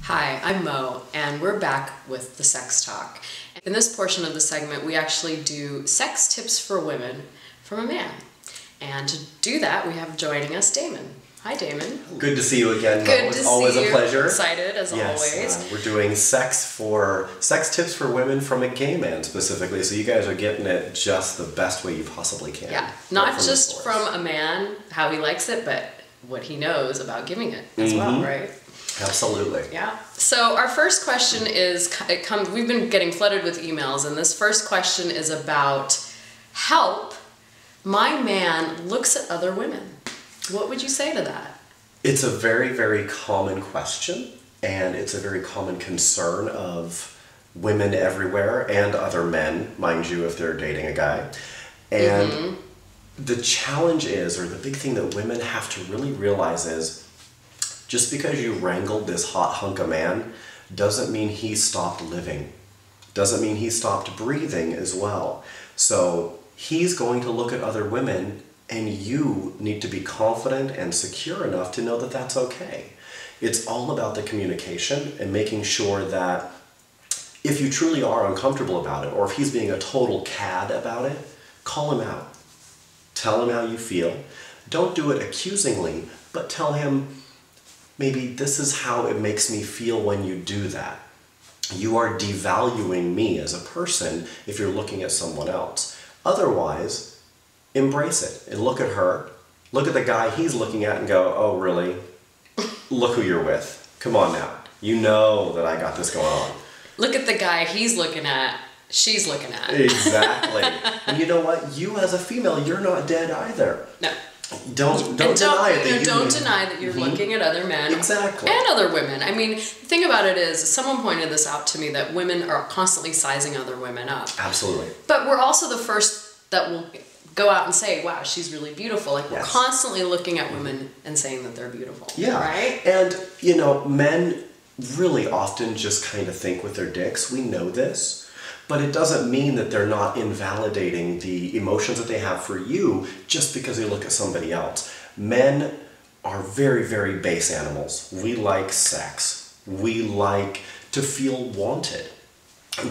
Hi, I'm Mo, and we're back with the Sex Talk. In this portion of the segment, we actually do sex tips for women from a man. And to do that, we have joining us Damon. Hi, Damon. Good to see you again, Mo. Good to It's always see you. a pleasure. Excited, as always. We're doing sex tips for women from a gay man specifically, so you guys are getting it just the best way you possibly can. Yeah, not just from a man, how he likes it, but what he knows about giving it as well, right? Absolutely. Yeah. So our first question is, we've been getting flooded with emails, and this first question is about help. My man looks at other women. What would you say to that? It's a very, very common question, and it's a very common concern of women everywhere and other men, mind you, if they're dating a guy. And the challenge is, or the big thing that women have to really realize is, just because you wrangled this hot hunk of man doesn't mean he stopped living. Doesn't mean he stopped breathing as well. So he's going to look at other women, and you need to be confident and secure enough to know that that's okay. It's all about the communication and making sure that if you truly are uncomfortable about it, or if he's being a total cad about it, call him out. Tell him how you feel. Don't do it accusingly, but tell him, maybe this is how it makes me feel when you do that. You are devaluing me as a person if you're looking at someone else. Otherwise, embrace it and look at her. Look at the guy he's looking at and go, oh, really? Look who you're with. Come on now. You know that I got this going on. Look at the guy he's looking at, she's looking at. Exactly. And you know what? You as a female, you're not dead either. No. Don't deny it. Don't deny that you're looking at other men. Exactly. And other women. I mean, the thing about it is, someone pointed this out to me, that women are constantly sizing other women up. Absolutely. But we're also the first that will go out and say, wow, she's really beautiful. Like, we're constantly looking at women and saying that they're beautiful. Yeah. Right? And, you know, men really often just kind of think with their dicks. We know this. But it doesn't mean that they're not invalidating the emotions that they have for you just because they look at somebody else. Men are very, very base animals. We like sex. We like to feel wanted.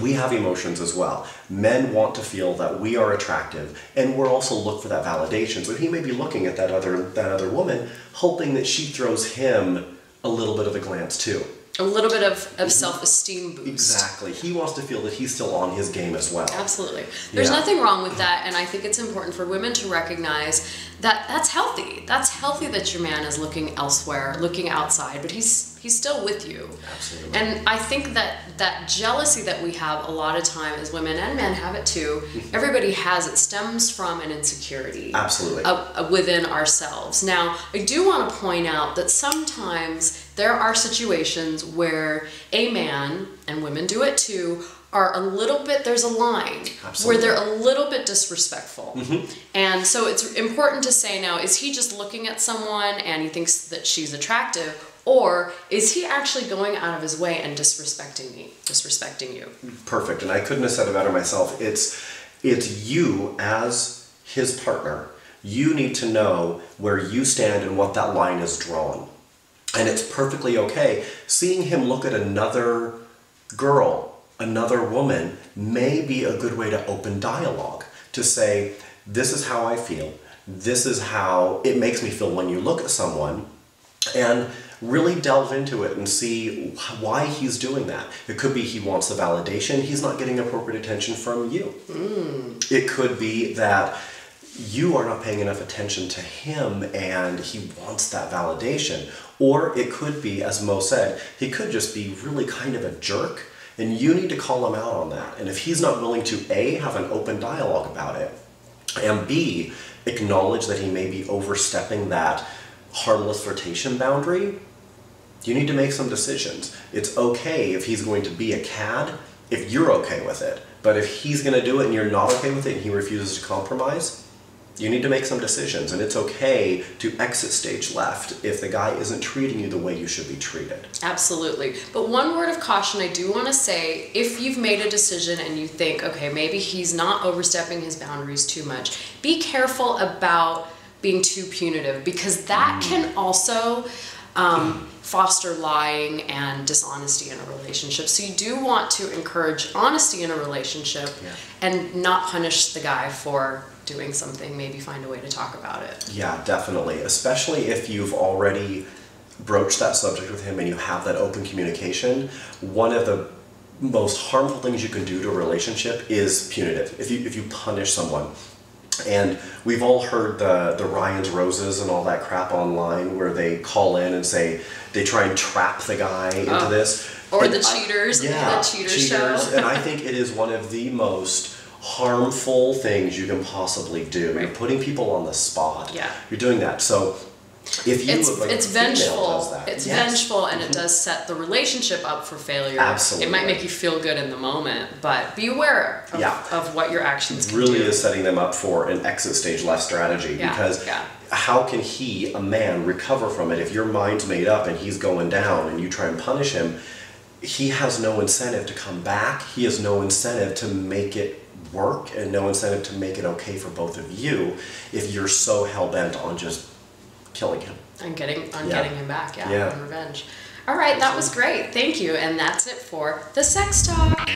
We have emotions as well. Men want to feel that we are attractive, and we're also look for that validation. So he may be looking at that other woman, hoping that she throws him a little bit of a glance too. A little bit of self-esteem boost. Exactly. He wants to feel that he's still on his game as well. Absolutely. There's nothing wrong with that, and I think it's important for women to recognize that that's healthy. That's healthy that your man is looking elsewhere, looking outside, but he's still with you. Absolutely. And I think that jealousy that we have a lot of time as women, and men have it too, everybody has it, stems from an insecurity. Absolutely. Within ourselves. Now, I do want to point out that sometimes there are situations where a man, and women do it too, are a little bit, there's a line where they're a little bit disrespectful. And so it's important to say now, is he just looking at someone and he thinks that she's attractive, or is he actually going out of his way and disrespecting you? Perfect. And I couldn't have said it better myself. It's you as his partner. You need to know where you stand and what that line is drawn. And it's perfectly okay. Seeing him look at another girl, another woman, may be a good way to open dialogue. To say, this is how I feel. This is how it makes me feel when you look at someone. And really delve into it and see why he's doing that. It could be he wants the validation. He's not getting appropriate attention from you. It could be that you are not paying enough attention to him and he wants that validation. Or it could be, as Mo said, he could just be really kind of a jerk, and you need to call him out on that. And if he's not willing to A, have an open dialogue about it, and B, acknowledge that he may be overstepping that harmless flirtation boundary, you need to make some decisions. It's okay if he's going to be a cad, if you're okay with it. But if he's going to do it and you're not okay with it and he refuses to compromise, you need to make some decisions. And it's okay to exit stage left if the guy isn't treating you the way you should be treated. Absolutely. But one word of caution I do want to say, if you've made a decision and you think, okay, maybe he's not overstepping his boundaries too much, be careful about being too punitive, because that can also foster lying and dishonesty in a relationship. So you do want to encourage honesty in a relationship and not punish the guy for doing something, maybe find a way to talk about it. Yeah, definitely. Especially if you've already broached that subject with him and you have that open communication. One of the most harmful things you can do to a relationship is punitive. If you punish someone. And we've all heard the Ryan's Roses and all that crap online where they call in and say they try and trap the guy into this. Or and the cheaters, the cheaters show. And I think it is one of the most harmful things you can possibly do. Right. You're putting people on the spot. Yeah. You're doing that. So if you it's vengeful. It's vengeful, and it does set the relationship up for failure. Absolutely. It might make you feel good in the moment, but be aware of what your actions can do. Really is setting them up for an exit stage left strategy, because how can he, a man, recover from it if your mind's made up and he's going down and you try and punish him? He has no incentive to come back. He has no incentive to make it work and no incentive to make it okay for both of you if you're so hell-bent on just killing him. And getting him back, on revenge. All right, that was great. Thank you. And that's it for the Sex Talk.